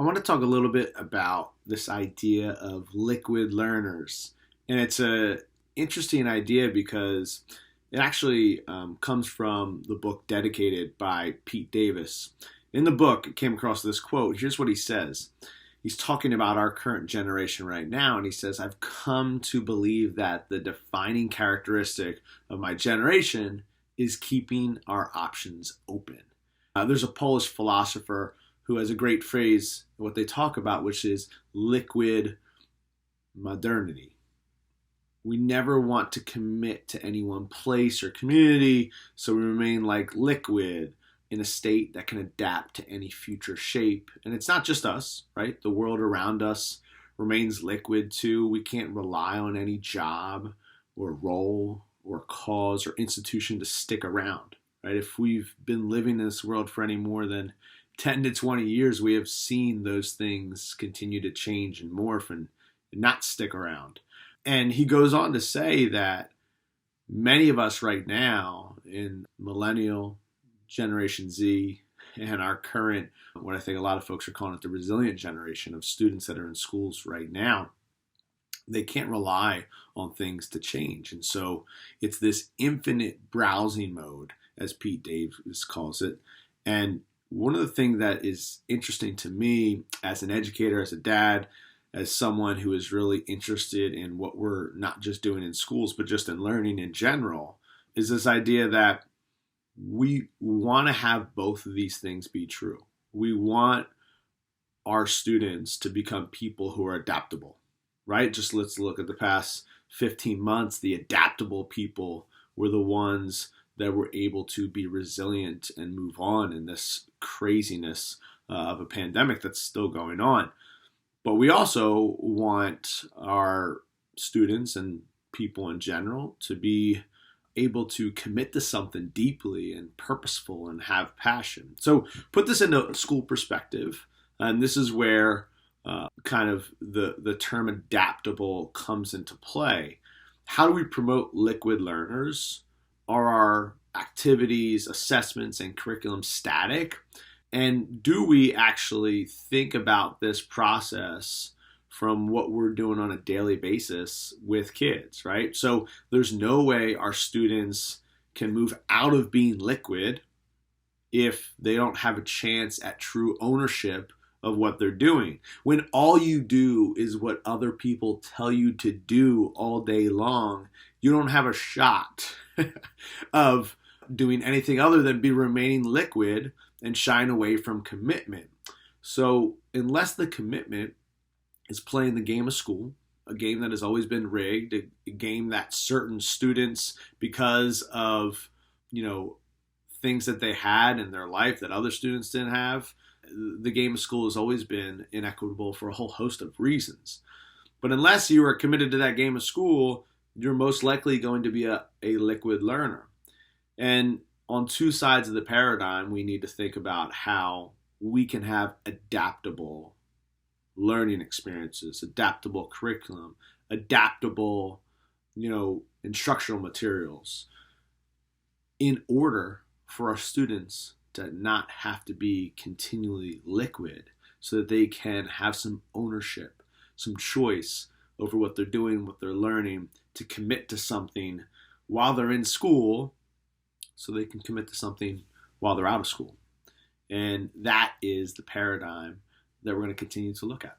I want to talk a little bit about this idea of liquid learners. And it's a interesting idea because it actually comes from the book Dedicated by Pete Davis. In the book, it came across this quote. Here's what he says. He's talking about our current generation right now, and he says, I've come to believe that the defining characteristic of my generation is keeping our options open. There's a Polish philosopher who has a great phrase, what they talk about, which is liquid modernity. We never want to commit to any one place or community, so we remain like liquid in a state that can adapt to any future shape. And it's not just us, right? The world around us remains liquid too. We can't rely on any job or role or cause or institution to stick around, right? If we've been living in this world for any more than 10 to 20 years, we have seen those things continue to change and morph and not stick around. And he goes on to say that many of us right now in millennial, Generation Z, and our current, what I think a lot of folks are calling it the resilient generation of students that are in schools right now, they can't rely on things to change. And so it's this infinite browsing mode, as Pete Davis calls it. And one of the things that is interesting to me as an educator, as a dad, as someone who is really interested in what we're not just doing in schools, but just in learning in general, is this idea that we want to have both of these things be true. We want our students to become people who are adaptable, right? Just let's look at the past 15 months. The adaptable people were the ones that were able to be resilient and move on in this craziness of a pandemic that's still going on. But we also want our students and people in general to be able to commit to something deeply and purposeful and have passion. So put this into school perspective, and this is where kind of the term adaptable comes into play. How do we promote liquid learners? Are our activities, assessments, and curriculum static? And do we actually think about this process from what we're doing on a daily basis with kids, right? So there's no way our students can move out of being liquid if they don't have a chance at true ownership of what they're doing. When all you do is what other people tell you to do all day long, you don't have a shot of doing anything other than be remaining liquid and shying away from commitment. So unless the commitment is playing the game of school, a game that has always been rigged, a game that certain students, because of, things that they had in their life that other students didn't have, the game of school has always been inequitable for a whole host of reasons. But unless you are committed to that game of school, you're most likely going to be a liquid learner. And on two sides of the paradigm, we need to think about how we can have adaptable learning experiences, adaptable curriculum, adaptable, instructional materials in order for our students to not have to be continually liquid so that they can have some ownership, some choice over what they're doing, what they're learning, to commit to something while they're in school so they can commit to something while they're out of school. And that is the paradigm that we're going to continue to look at.